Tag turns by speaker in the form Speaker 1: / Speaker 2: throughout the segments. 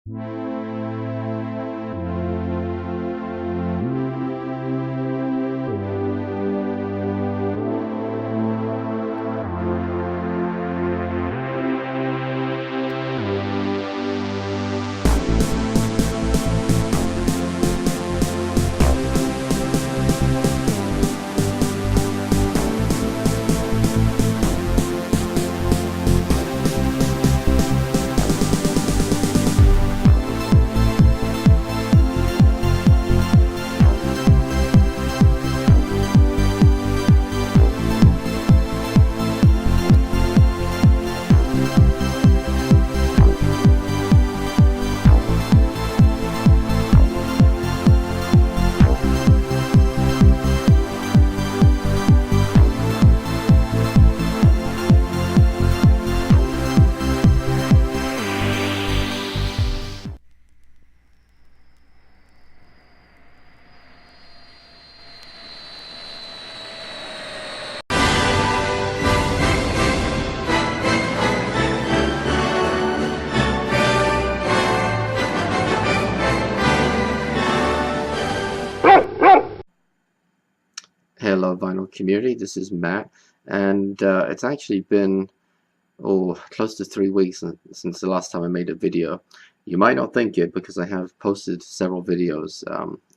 Speaker 1: Hello vinyl community, this is Matt, and it's actually been close to 3 weeks since the last time I made a video. You might not think it because I have posted several videos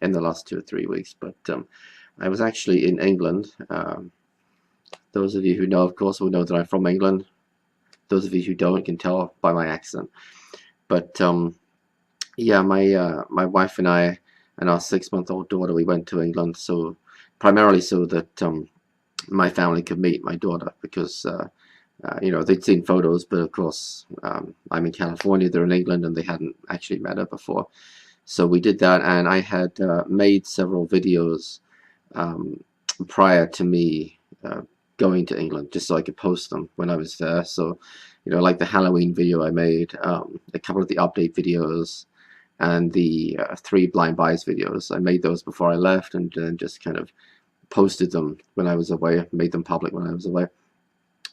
Speaker 1: in the last 2 or 3 weeks, but I was actually in England. Those of you who know, of course, will know that I'm from England. Those of you who don't can tell by my accent. But yeah, my wife and I and our 6-month-old daughter, we went to England, so primarily so that my family could meet my daughter, because you know, they'd seen photos, but of course I'm in California, they're in England, and they hadn't actually met her before. So we did that, and I had made several videos prior to me going to England, just so I could post them when I was there. So, you know, like the Halloween video I made, a couple of the update videos, and the 3 blind buys videos. I made those before I left, and then just kind of posted them when I was away, made them public when I was away.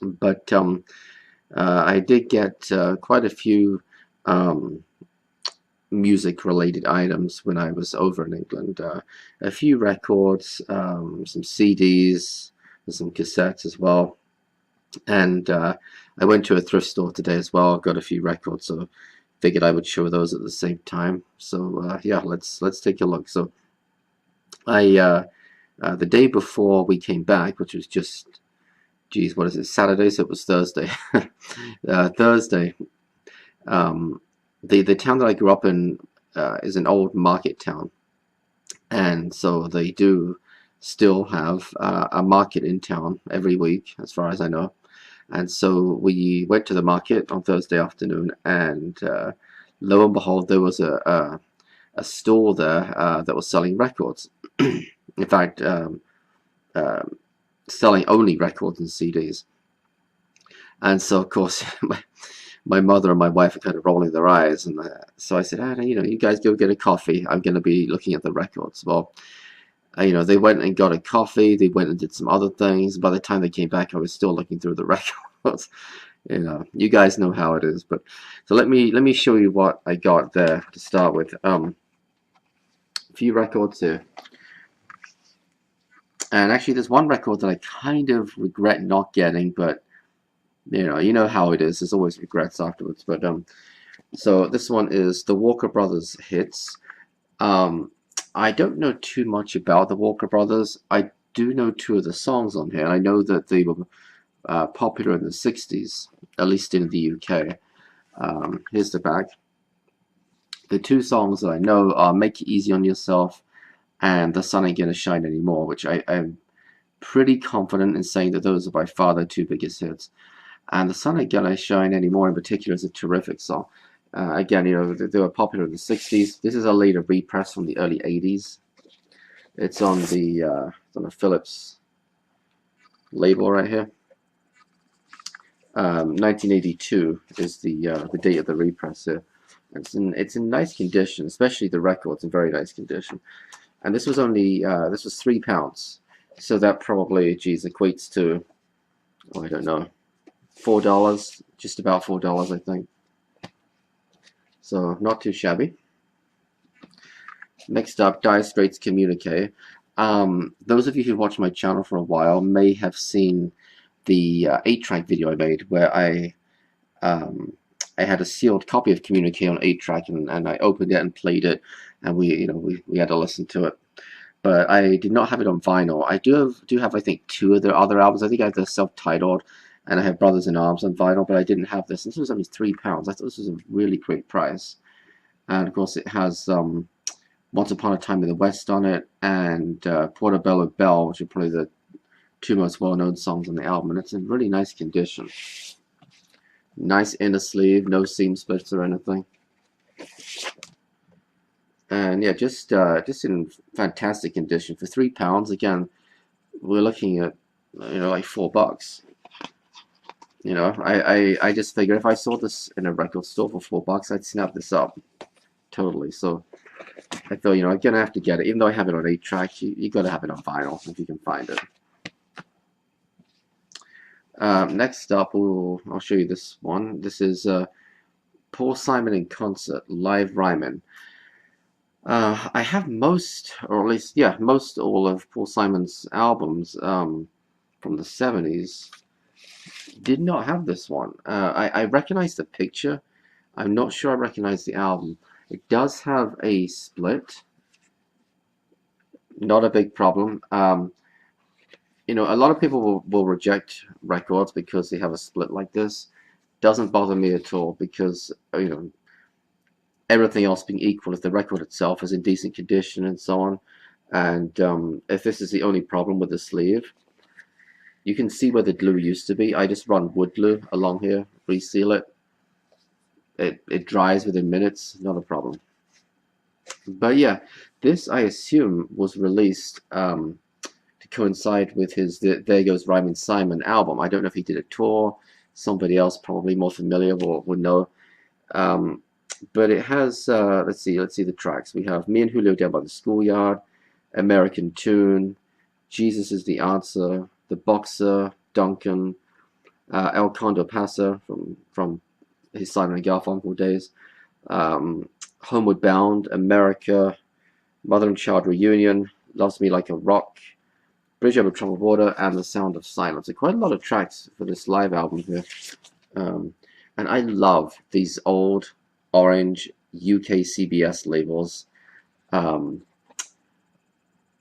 Speaker 1: But I did get quite a few music related items when I was over in England. A few records, some CDs, and some cassettes as well. And I went to a thrift store today as well, got a few records, so figured I would show those at the same time. So yeah, let's take a look. So I the day before we came back, which was just, geez, what is it, Saturday? So it was Thursday. Thursday. The town that I grew up in is an old market town, and so they do still have a market in town every week, as far as I know. And so we went to the market on Thursday afternoon, and lo and behold, there was a store there that was selling records. In fact, selling only records and CDs. And so, of course, my mother and my wife are kind of rolling their eyes, and so I said, you know, you guys go get a coffee. I'm going to be looking at the records. Well, you know, they went and got a coffee. They went and did some other things. By the time they came back, I was still looking through the records. You know, you guys know how it is. But so let me show you what I got there to start with. A few records here. And actually, there's one record that I kind of regret not getting, but you know how it is. There's always regrets afterwards. But so this one is the Walker Brothers hits. I don't know too much about the Walker Brothers. I do know 2 of the songs on here, and I know that they were popular in the 60s, at least in the UK. Here's the back. The 2 songs that I know are Make It Easy on Yourself and The Sun Ain't Gonna Shine Anymore, which I'm pretty confident in saying that those are by far the 2 biggest hits. And The Sun Ain't Gonna Shine Anymore in particular is a terrific song. Again, you know, they were popular in the 60s. This is a later repress from the early 80s. It's on the Philips label right here. 1982 is the date of the repress here. It's in nice condition, especially the record's in very nice condition. And this was only this was £3, so that probably, geez, equates to, oh, I don't know, $4, just about $4, I think. So not too shabby. Next up, Dire Straits Communique. Those of you who watched my channel for a while may have seen the 8-track video I made where I had a sealed copy of Communique on 8-track, and I opened it and played it, and we had to listen to it. But I did not have it on vinyl. I do have I think 2 of their other albums. I think I have the self-titled, and I have Brothers in Arms on vinyl, but I didn't have this. This was only £3. I thought this was a really great price. And of course it has Once Upon a Time in the West on it, and Portobello Bell, which are probably the 2 most well-known songs on the album, and it's in really nice condition. Nice inner sleeve, no seam splits or anything. And yeah, just in fantastic condition for £3. Again, we're looking at like $4. I just figure if I saw this in a record store for $4, I'd snap this up totally. So I thought, I'm gonna have to get it, even though I have it on 8-track. You gotta have it on vinyl if you can find it. Next up, I'll show you this one. This is Paul Simon in concert, live rhyming. I have most, or at least, yeah, most all of Paul Simon's albums from the 70s. Did not have this one. I recognize the picture. I'm not sure I recognize the album. It does have a split. Not a big problem. A lot of people will reject records because they have a split like this. Doesn't bother me at all because, everything else being equal, if the record itself is in decent condition and so on, and if this is the only problem with the sleeve, you can see where the glue used to be. I just run wood glue along here, reseal it. It dries within minutes, not a problem. But yeah, this I assume was released to coincide with his There Goes Rhymin' Simon album. I don't know if he did a tour. Somebody else probably more familiar would know. But it has, let's see the tracks. We have Me and Julio Down by the Schoolyard, American Tune, Jesus Is the Answer, The Boxer, Duncan, El Condor Pasa from his Simon and Garfunkel days, Homeward Bound, America, Mother and Child Reunion, Loves Me Like a Rock, Bridge Over Troubled Water, and The Sound of Silence. So quite a lot of tracks for this live album here. And I love these old orange UK CBS labels.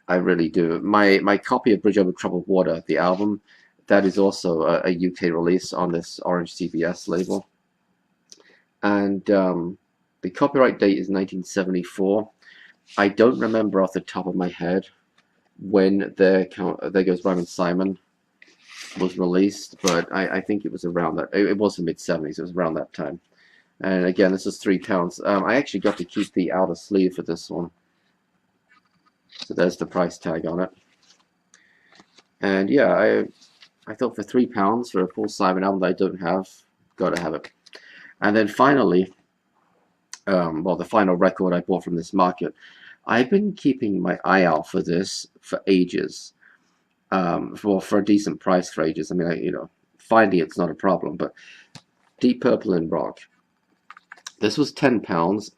Speaker 1: I really do. My copy of Bridge Over Troubled Water, the album, that is also a UK release on this orange CBS label. And the copyright date is 1974. I don't remember off the top of my head when There Goes Rhymin' Simon was released, but I think it was around that. It was the mid-70s. It was around that time. And again, this is £3. I actually got to keep the outer sleeve for this one. So there's the price tag on it. And yeah, I thought for £3 for a Paul Simon album that I don't have, gotta have it. And then finally, well, the final record I bought from this market. I've been keeping my eye out for this for ages. For a decent price for ages. I mean, finding it's not a problem, but Deep Purple in Rock. This was £10.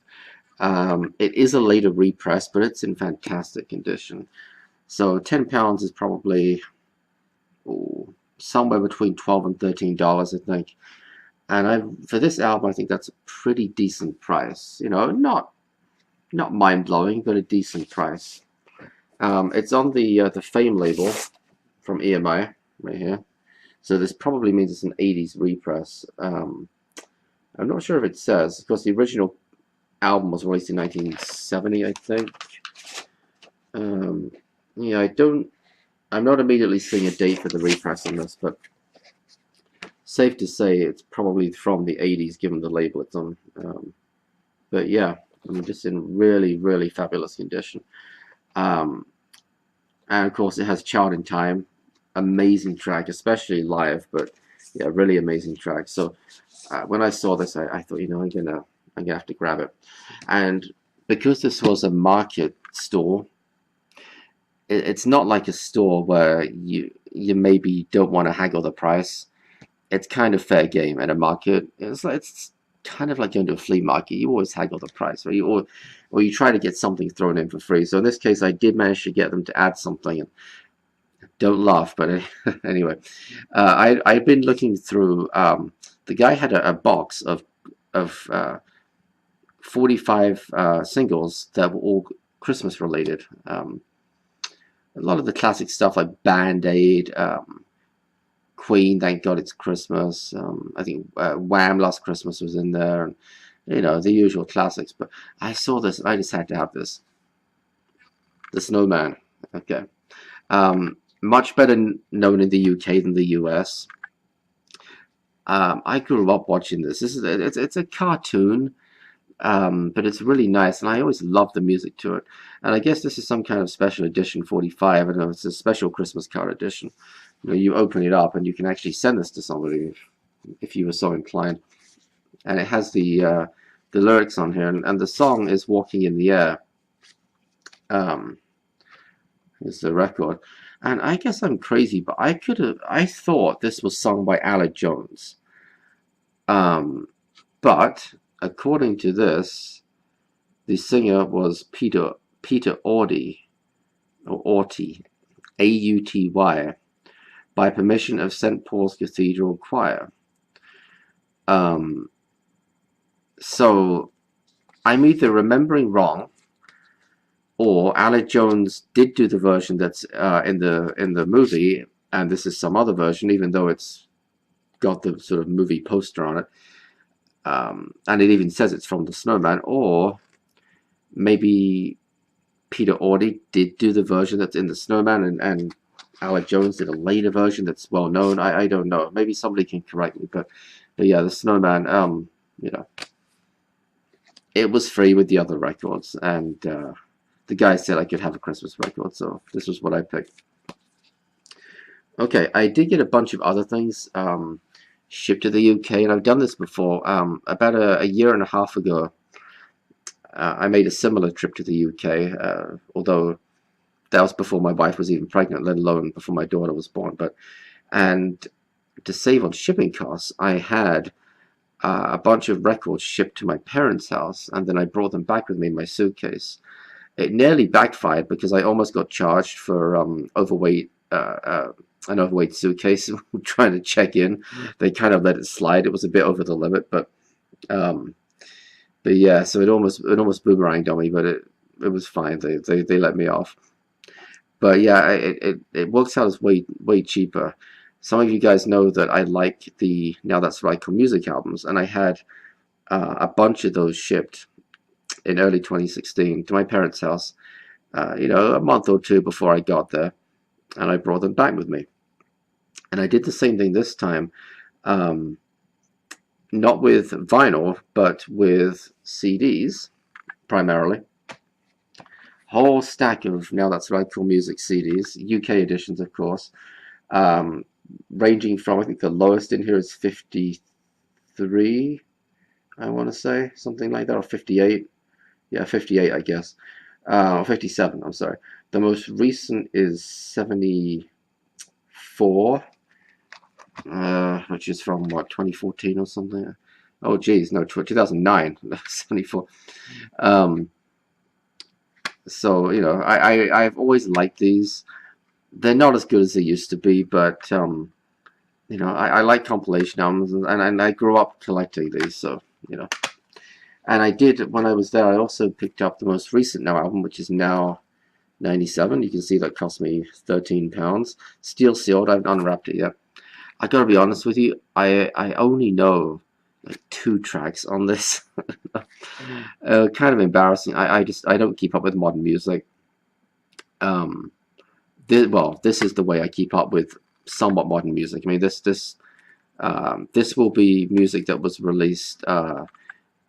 Speaker 1: It is a later repress, but it's in fantastic condition. So £10 is probably somewhere between $12 and $13, I think. And for this album, I think that's a pretty decent price. Not mind-blowing, but a decent price. It's on the Fame label from EMI right here. So this probably means it's an 80s repress. I'm not sure if it says, because the original album was released in 1970, I think. Yeah, I'm not immediately seeing a date for the repress on this, but safe to say it's probably from the 80s given the label it's on. But yeah, just in really, really fabulous condition. And of course it has Child in Time, amazing track, especially live, but yeah, really amazing track. So when I saw this, I thought, I'm gonna have to grab it. And because this was a market store, it's not like a store where you maybe don't want to haggle the price. It's kind of fair game at a market. It's kind of like going to a flea market. You always haggle the price, right? Or you try to get something thrown in for free. So in this case, I did manage to get them to add something. And don't laugh, but anyway, I've been looking through. The guy had a box of 45 singles that were all Christmas related. A lot of the classic stuff like Band-Aid, Queen, Thank God It's Christmas. I think Wham! Last Christmas was in there, and you know, the usual classics. But I saw this, and I just had to have this. The Snowman. Okay. Much better known in the UK than the US. I grew up watching this. It's a cartoon, but it's really nice, and I always love the music to it. And I guess this is some kind of special edition 45. I don't know, it's a special Christmas card edition. You know, you open it up, and you can actually send this to somebody if you were so inclined. And it has the lyrics on here, and the song is "Walking in the Air." Here's the record. And I guess I'm crazy, but I thought this was sung by Aled Jones. But according to this, the singer was Peter Auty, or Auty, A-U-T-Y, by permission of St. Paul's Cathedral Choir. So I'm either remembering wrong, or Aled Jones did do the version that's in the movie, and this is some other version, even though it's got the sort of movie poster on it, and it even says it's from The Snowman. Or maybe Peter Auty did do the version that's in The Snowman, and Aled Jones did a later version that's well known. I don't know. Maybe somebody can correct me, but yeah, The Snowman. You know, it was free with the other records, and the guy said I could have a Christmas record, so this was what I picked. Okay, I did get a bunch of other things shipped to the UK, and I've done this before. About a year and a half ago, I made a similar trip to the UK, although that was before my wife was even pregnant, let alone before my daughter was born. And to save on shipping costs, I had a bunch of records shipped to my parents' house, and then I brought them back with me in my suitcase. It nearly backfired because I almost got charged for an overweight suitcase trying to check in. They kind of let it slide. It was a bit over the limit, but yeah, so it almost boomeranged on me, but it was fine. They let me off. But yeah, it works out as way cheaper. Some of you guys know that I like the Now That's Right Cool Music albums, and I had a bunch of those shipped in early 2016 to my parents' house, you know, a month or two before I got there, and I brought them back with me. And I did the same thing this time, not with vinyl, but with CDs, primarily. Whole stack of Now That's Right Cool Music CDs, UK editions, of course, ranging from, I think the lowest in here is 53, I want to say, something like that, or 58. Yeah, 58, I guess. 57, I'm sorry. The most recent is 74, which is from, what, 2014 or something? Oh, geez, no, 2009, 74. So, you know, I've always liked these. They're not as good as they used to be, but, you know, I like compilation albums, and I grew up collecting these, so, you know. And I did, when I was there, I also picked up the most recent Now album, which is Now 97. You can see that cost me £13. Steel sealed, I haven't unwrapped it yet. I gotta be honest with you, I only know like 2 tracks on this. Kind of embarrassing. I don't keep up with modern music. This is the way I keep up with somewhat modern music. I mean, this will be music that was released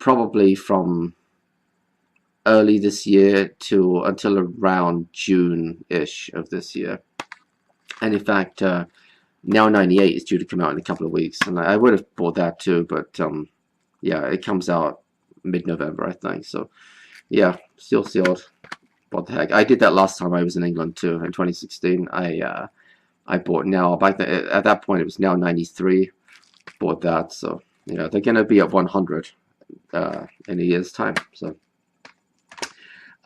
Speaker 1: probably from early this year until around June-ish of this year. And in fact, Now 98 is due to come out in a couple of weeks, and I would have bought that too, but yeah, it comes out mid-November, I think. So yeah, still sealed. What the heck? I did that last time I was in England too, in 2016. I bought Now. Back then, at that point, it was Now 93. Bought that, so you know they're gonna be at 100 in a year's time. So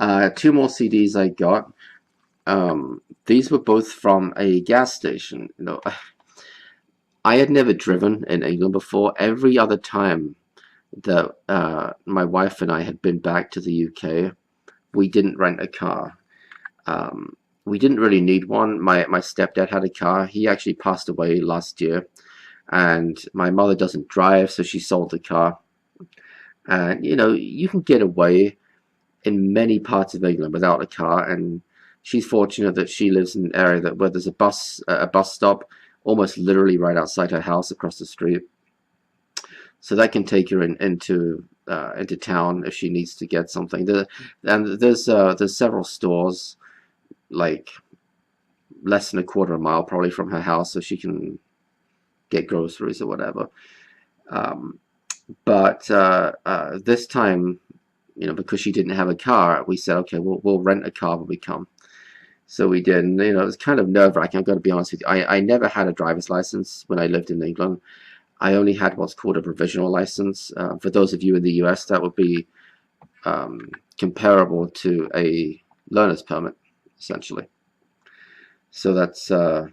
Speaker 1: 2 more CDs I got. These were both from a gas station. You know, I had never driven in England before. Every other time that my wife and I had been back to the UK, we didn't rent a car. We didn't really need one. My stepdad had a car. He actually passed away last year, and my mother doesn't drive, so she sold the car. And you know, you can get away in many parts of England without a car, and she's fortunate that she lives in an area where there's a bus stop almost literally right outside her house across the street, so that can take her into town if she needs to get something. And there's several stores like less than a quarter of a mile probably from her house, so she can get groceries or whatever. But this time, you know, because she didn't have a car, we said, okay, we'll rent a car when we come. So we did, and you know, it was kind of nerve-wracking. I've got to be honest with you. I never had a driver's license when I lived in England. I only had what's called a provisional license. For those of you in the US, that would be comparable to a learner's permit, essentially. So that's yeah,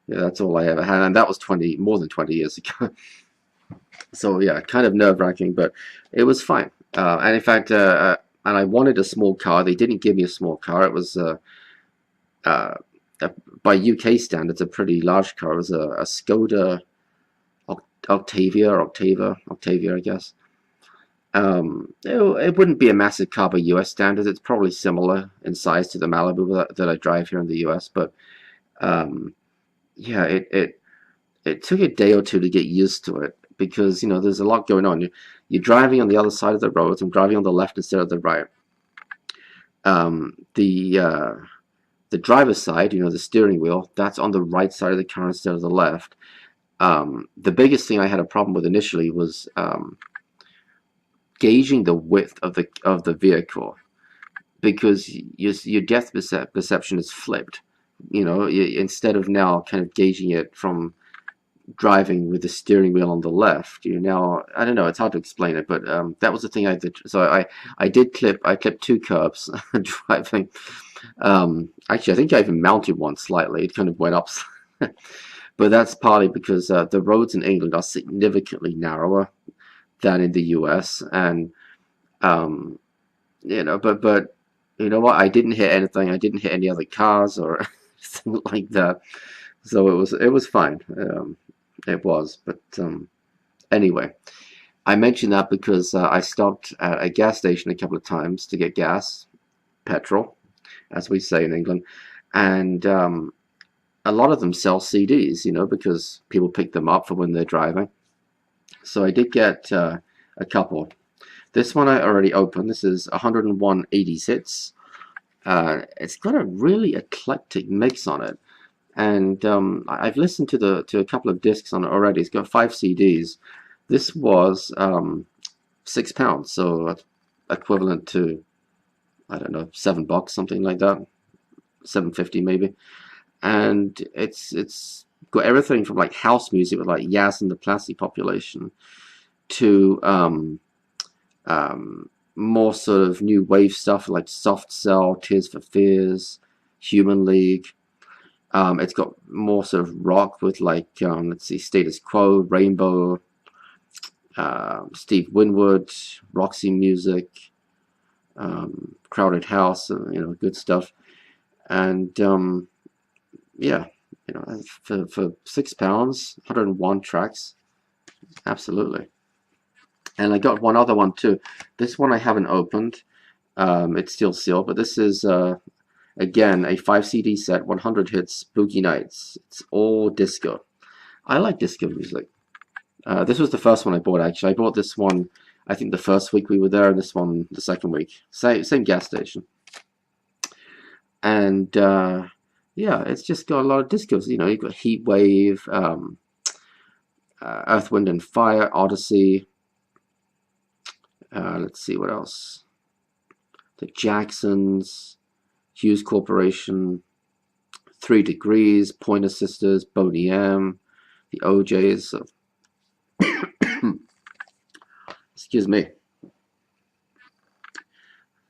Speaker 1: that's all I ever had, and that was more than 20 years ago. So yeah, kind of nerve-wracking, but it was fine. And in fact, and I wanted a small car. They didn't give me a small car. It was by UK standards a pretty large car. It was a Skoda Octavia, I guess. It wouldn't be a massive car by US standards. It's probably similar in size to the Malibu that I drive here in the US, but yeah, it took a day or two to get used to it, because you know there's a lot going on. You're driving on the other side of the road. I'm driving on the left instead of the right. The driver's side, you know, the steering wheel, that's on the right side of the car instead of the left. The biggest thing I had a problem with initially was gauging the width of the vehicle, because your depth perception is flipped. You know, instead of now kind of gauging it from driving with the steering wheel on the left, you now, I don't know, it's hard to explain it, but that was the thing I did. So I clipped 2 curbs driving. Actually, I think I even mounted one slightly. It kind of went up. But that's partly because the roads in England are significantly narrower than in the US, and you know, but you know what? I didn't hit anything. I didn't hit any other cars or anything like that. So it was fine. It was, but anyway, I mentioned that because I stopped at a gas station a couple of times to get gas, petrol, as we say in England, and a lot of them sell CDs, you know, because people pick them up for when they're driving. So I did get a couple. This one I already opened. This is 101 80s hits. It's got a really eclectic mix on it, and I've listened to a couple of discs on it already. It's got 5 CDs. This was £6, so that's equivalent to, I don't know, $7, something like that, $7.50 maybe. And it's got everything from like house music with like Yaz and the Plastic Population to more sort of new wave stuff like Soft Cell, Tears for Fears, Human League. It's got more sort of rock with like let's see, Status Quo, Rainbow, Steve Winwood, Roxy Music, Crowded House, you know, good stuff. And yeah, you know, for £6, 101 tracks, absolutely. And I got one other one too. This one I haven't opened. It's still sealed, but this is again a 5 CD set, 100 hits, Boogie Nights. It's all disco. I like disco music. This was the first one I bought, actually. I bought this one, I think, the first week we were there, and this one the second week. Same gas station. And yeah, it's just got a lot of discos. You know, you've got Heat Wave, Earth, Wind and Fire, Odyssey. Let's see what else. The Jacksons, Hughes Corporation, 3 Degrees, Pointer Sisters, Boney M, the OJs. So Excuse me.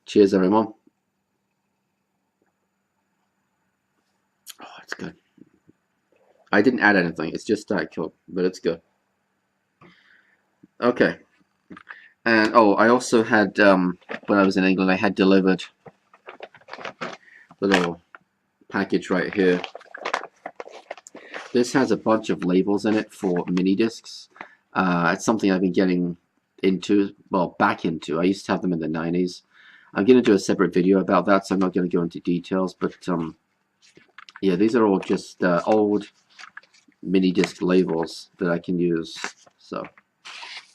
Speaker 1: Cheers, everyone. Oh, it's good. I didn't add anything. It's just Diet Coke, but it's good. Okay. And oh, I also had when I was in England, I had delivered a little package right here. This has a bunch of labels in it for Minidiscs. It's something I've been getting into, well, back into. I used to have them in the 90s. I'm going to do a separate video about that, so I'm not going to go into details. But yeah, these are all just old Minidisc labels that I can use. So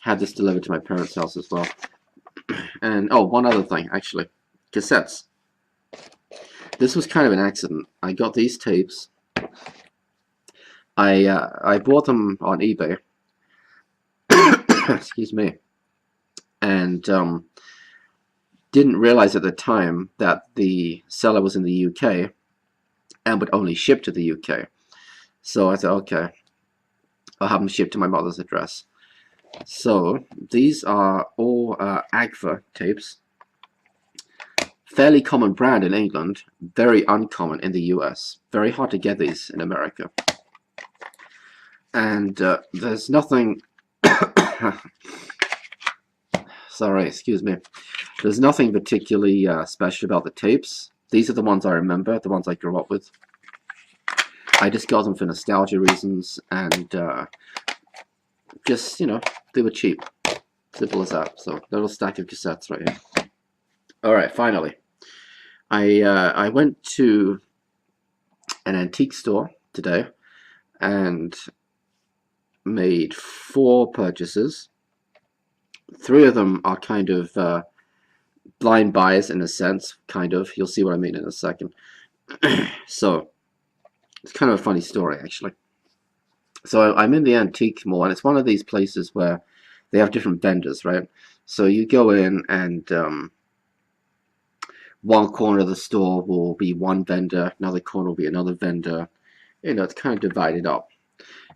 Speaker 1: had this delivered to my parents' house as well. And oh, one other thing, actually, cassettes. This was kind of an accident. I got these tapes. I bought them on eBay. Excuse me. And didn't realize at the time that the seller was in the UK and would only ship to the UK. So I thought, okay, I'll have them shipped to my mother's address. So these are all Agfa tapes. Fairly common brand in England, very uncommon in the US. Very hard to get these in America. And there's nothing... Sorry, excuse me. There's nothing particularly special about the tapes. These are the ones I remember, the ones I grew up with. I just got them for nostalgia reasons, and just, you know, they were cheap. Simple as that. So, little stack of cassettes right here. Alright, finally. I went to an antique store today and made 4 purchases. 3 of them are kind of blind buys in a sense, kind of. You'll see what I mean in a second. So, it's kind of a funny story, actually. So I'm in the antique mall, and it's one of these places where they have different vendors, right? So you go in, and one corner of the store will be one vendor, another corner will be another vendor. You know, it's kind of divided up.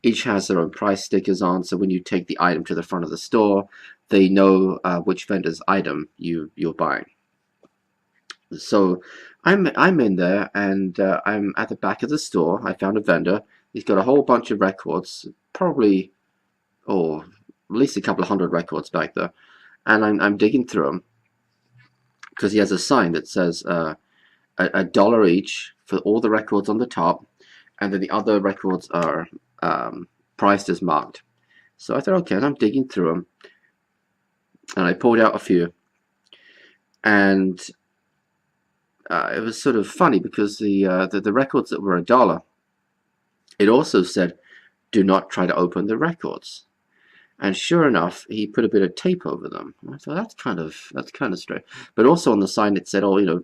Speaker 1: Each has their own price stickers on, so when you take the item to the front of the store, they know which vendor's item you're buying. So I'm in there, and I'm at the back of the store. I found a vendor. He's got a whole bunch of records, probably, at least a couple of hundred records back there. And I'm digging through them because he has a sign that says $1 each for all the records on the top, and then the other records are priced as marked. So I thought, okay, and I'm digging through them, and I pulled out a few, and it was sort of funny because the records that were $1, it also said, "Do not try to open the records." And sure enough, he put a bit of tape over them. And I thought that's kind of strange. But also on the sign it said, "Oh, you know,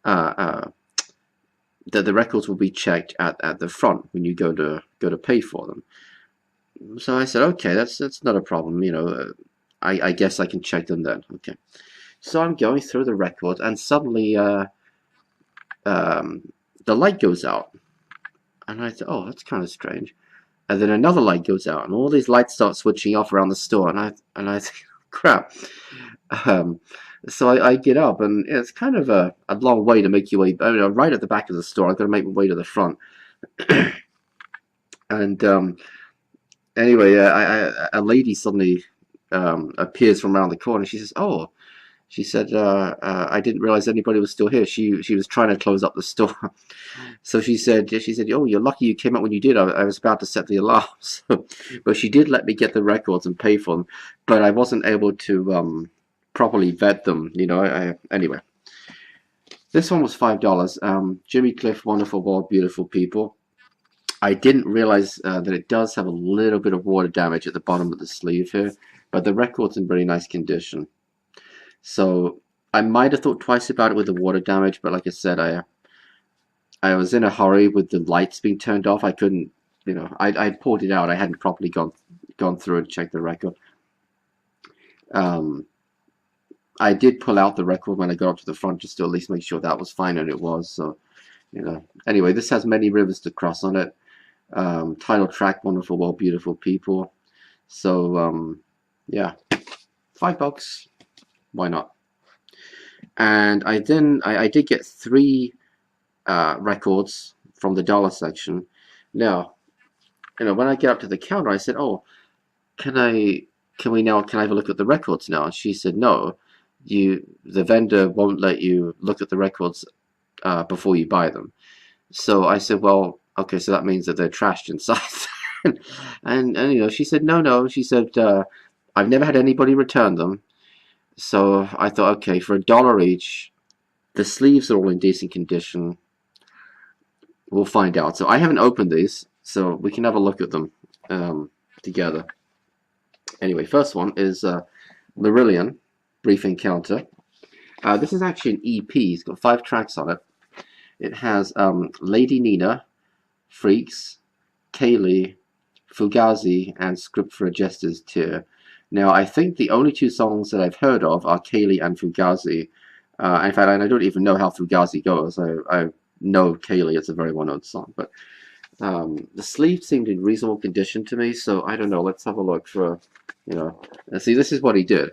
Speaker 1: that the records will be checked at the front when you go to pay for them." So I said, "Okay, that's not a problem. You know, I guess I can check them then." Okay. So I'm going through the records, and suddenly the light goes out. And I thought, oh, that's kind of strange. And then another light goes out, and all these lights start switching off around the store. And I think, crap. So I get up, and it's kind of a long way to make your way. I mean, I'm right at the back of the store. I've got to make my way to the front. And anyway, a lady suddenly appears from around the corner. She says, "Oh," she said, "I didn't realize anybody was still here." She was trying to close up the store. So she said, "Oh, you're lucky you came out when you did. I was about to set the alarm." So, but she did let me get the records and pay for them, but I wasn't able to properly vet them. You know, anyway. This one was $5. Jimmy Cliff, Wonderful World, Beautiful People. I didn't realize that it does have a little bit of water damage at the bottom of the sleeve here, but the record's in really nice condition. So I might have thought twice about it with the water damage, but like I said, I was in a hurry with the lights being turned off. I couldn't, you know, I pulled it out. I hadn't properly gone through and checked the record. I did pull out the record when I got up to the front just to at least make sure that was fine, and it was. So, you know. Anyway, this has Many Rivers to Cross on it. Title track, Wonderful World, Beautiful People. So, yeah. $5, why not? And I did get 3 records from the dollar section. Now, when I get up to the counter, I said, "Oh, can I have a look at the records now?" And she said, "No, the vendor won't let you look at the records before you buy them." So I said, "Well, okay, so that means that they're trashed inside." and she said, "No." She said, "I've never had anybody return them." So I thought, okay, for $1 each, the sleeves are all in decent condition. We'll find out. So I haven't opened these, so we can have a look at them together. Anyway, first one is Marillion, Brief Encounter. This is actually an EP. It's got 5 tracks on it. It has Lady Nina, Freaks, Kaylee, Fugazi, and Script for a Jester's Tear. Now, I think the only 2 songs that I've heard of are Kaylee and Fugazi. In fact, I don't even know how Fugazi goes. I know Kaylee, it's a very well-known song, but the sleeve seemed in reasonable condition to me, so I don't know. Let's have a look for, see, this is what he did.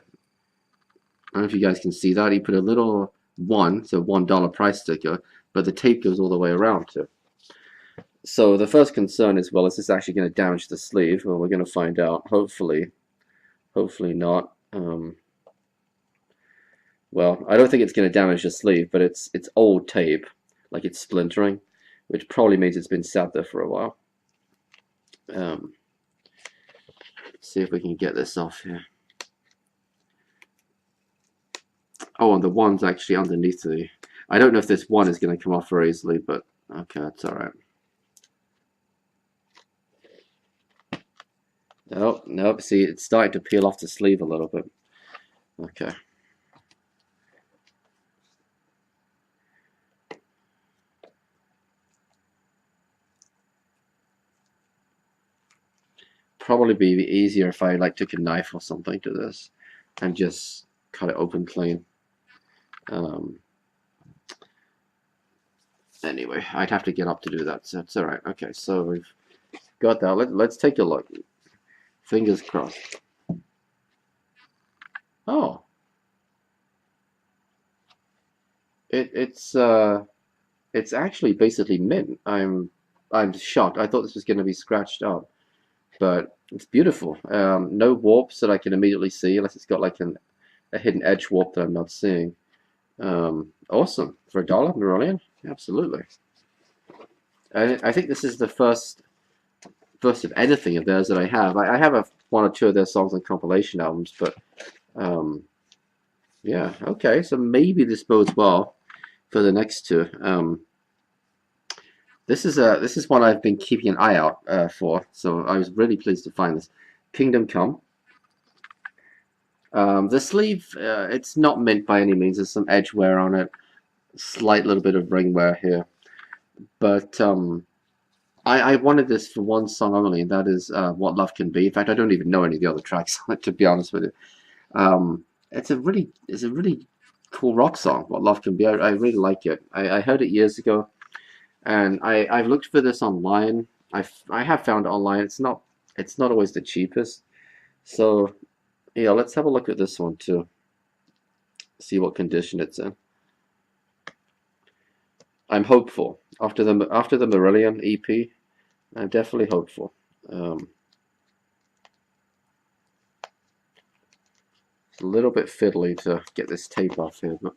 Speaker 1: I don't know if you guys can see that. He put a little $1 price sticker, but the tape goes all the way around too. So the first concern is, well, is this actually going to damage the sleeve? Well, we're going to find out. Hopefully not. Well, I don't think it's going to damage the sleeve, but it's old tape, like it's splintering, which probably means it's been sat there for a while. See if we can get this off here. Oh, and the 1's actually underneath the... I don't know if this 1 is going to come off very easily, but okay, that's alright. Nope, see, it's starting to peel off the sleeve a little bit. Okay. Probably be easier if I took a knife or something to this and just cut it open clean. Anyway, I'd have to get up to do that, so it's alright. Okay, so we've got that. Let's take a look. Fingers crossed. Oh, it's actually basically mint. I'm shocked. I thought this was going to be scratched up, but it's beautiful. No warps that I can immediately see, unless it's got like a hidden edge warp that I'm not seeing. Awesome. For $1, Marillion? Absolutely. I think this is the first of anything of theirs that I have. I have 1 or 2 of their songs on compilation albums, but yeah, okay, so maybe this bodes well for the next 2. This is one I've been keeping an eye out for, so I was really pleased to find this. Kingdom Come. The sleeve, it's not mint by any means. There's some edge wear on it, slight little bit of ring wear here, but I wanted this for 1 song only, and that is What Love Can Be. In fact, I don't even know any of the other tracks on it, to be honest with you. It's a really cool rock song, What Love Can Be. I really like it. I heard it years ago, and I've looked for this online. I have found it online. It's not always the cheapest. So yeah, let's have a look at this one too. See what condition it's in. I'm hopeful. After the Marillion EP, I'm definitely hopeful. It's a little bit fiddly to get this tape off here, but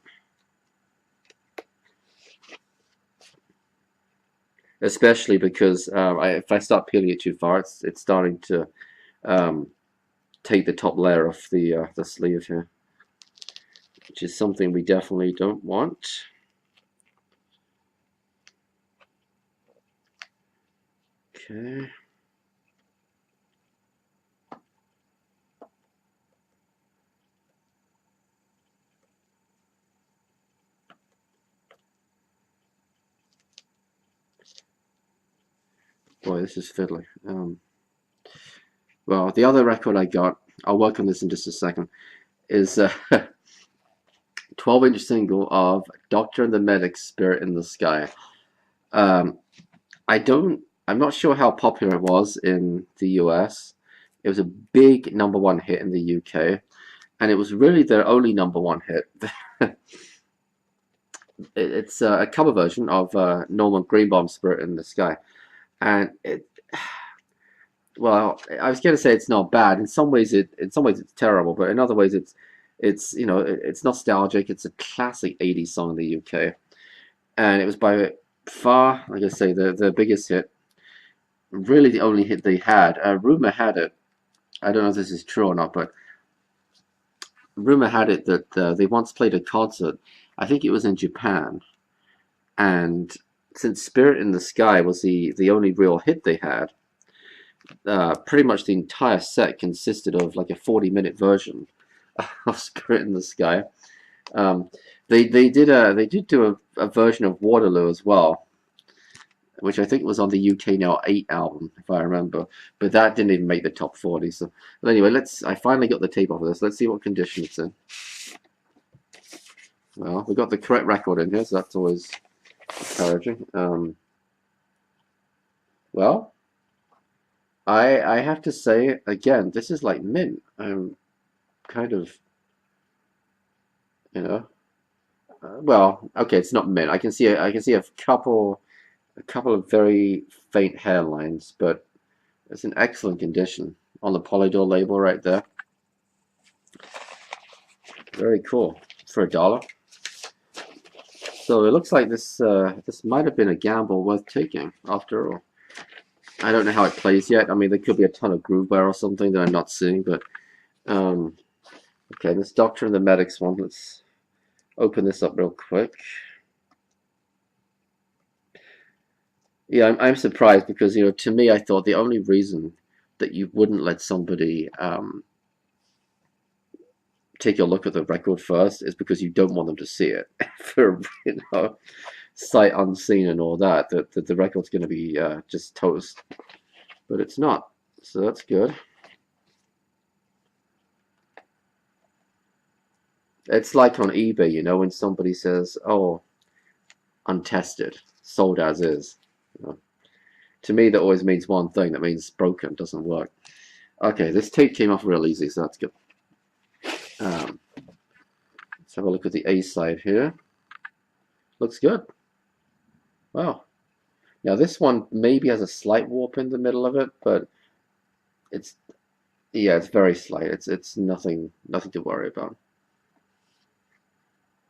Speaker 1: especially because if I start peeling it too far, it's starting to take the top layer off the sleeve here, which is something we definitely don't want. Okay. Boy, this is fiddly. Well, the other record I got, I'll work on this in just a second, is a 12-inch single of Doctor and the Medic, Spirit in the Sky. I'm not sure how popular it was in the US. It was a big #1 hit in the UK. and it was really their only #1 hit. It's a cover version of Norman Greenbaum's "Spirit in the Sky," and well, I was going to say it's not bad. In some ways, it's terrible, but in other ways, it's it's nostalgic. It's a classic '80s song in the UK, and it was by far, like I say, the biggest hit. Really, the only hit they had. Rumor had it. I don't know if this is true or not, but rumor had it that they once played a concert. I think it was in Japan, and since "Spirit in the Sky" was the only real hit they had, pretty much the entire set consisted of like a 40-minute version of "Spirit in the Sky." Um, they did do a version of Waterloo as well, which I think was on the UK Now 8 album, if I remember. But that didn't even make the top 40. So, but anyway, I finally got the tape off of this. Let's see what condition it's in. Well, we got the correct record in here, so that's always encouraging. Well, I have to say again, this is like mint. I'm kind of, you know, well, okay, it's not mint. I can see a couple of very faint hairlines, but it's in excellent condition on the Polydor label right there. Very cool for $1. So it looks like this might have been a gamble worth taking after all. I don't know how it plays yet. I mean, there could be a ton of groove bar or something that I'm not seeing, but okay, this Doctor and the Medics one. Let's open this up real quick. Yeah, I'm surprised because, to me, I thought the only reason that you wouldn't let somebody take a look at the record first is because you don't want them to see it for, sight unseen and all that the record's going to be just toast. But it's not, so that's good. It's like on eBay, when somebody says, "Oh, untested, sold as is." To me, that always means one thing. That means broken, doesn't work. Okay, this tape came off real easy, so that's good. Let's have a look at the A side here. Looks good. Wow. Now this one maybe has a slight warp in the middle of it, but it's very slight. It's nothing to worry about.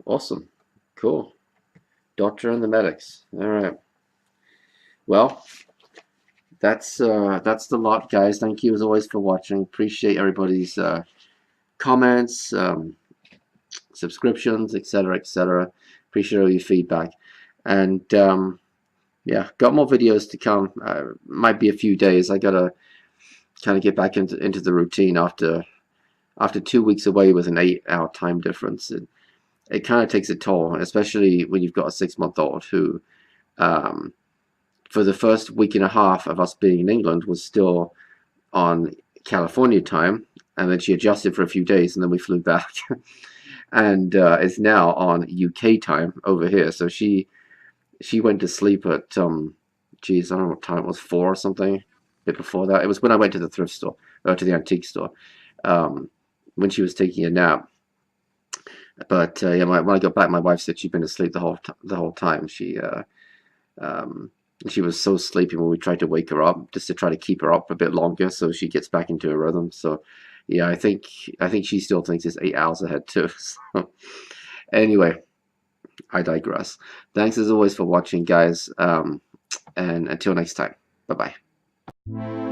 Speaker 1: Awesome. Cool. Doctor and the Medics. All right. Well, that's the lot, guys. Thank you as always for watching. Appreciate everybody's comments, subscriptions, etc., etc. Appreciate all your feedback. And yeah, got more videos to come. Might be a few days. I gotta kind of get back into the routine after 2 weeks away with an 8-hour time difference. It kind of takes a toll, especially when you've got a 6-month-old who, for the first week and a half of us being in England, was still on California time, and then she adjusted for a few days, and then we flew back, and is now on UK time over here. So she went to sleep at geez, I don't know what time it was, 4 or something. A bit before that, it was when I went to the thrift store, or to the antique store, when she was taking a nap. But yeah, when I got back, my wife said she'd been asleep the whole time. She was so sleepy when we tried to wake her up, just to try to keep her up a bit longer so she gets back into her rhythm. So yeah, I think she still thinks it's 8 hours ahead too. So anyway, I digress. Thanks as always for watching, guys, and until next time, bye bye.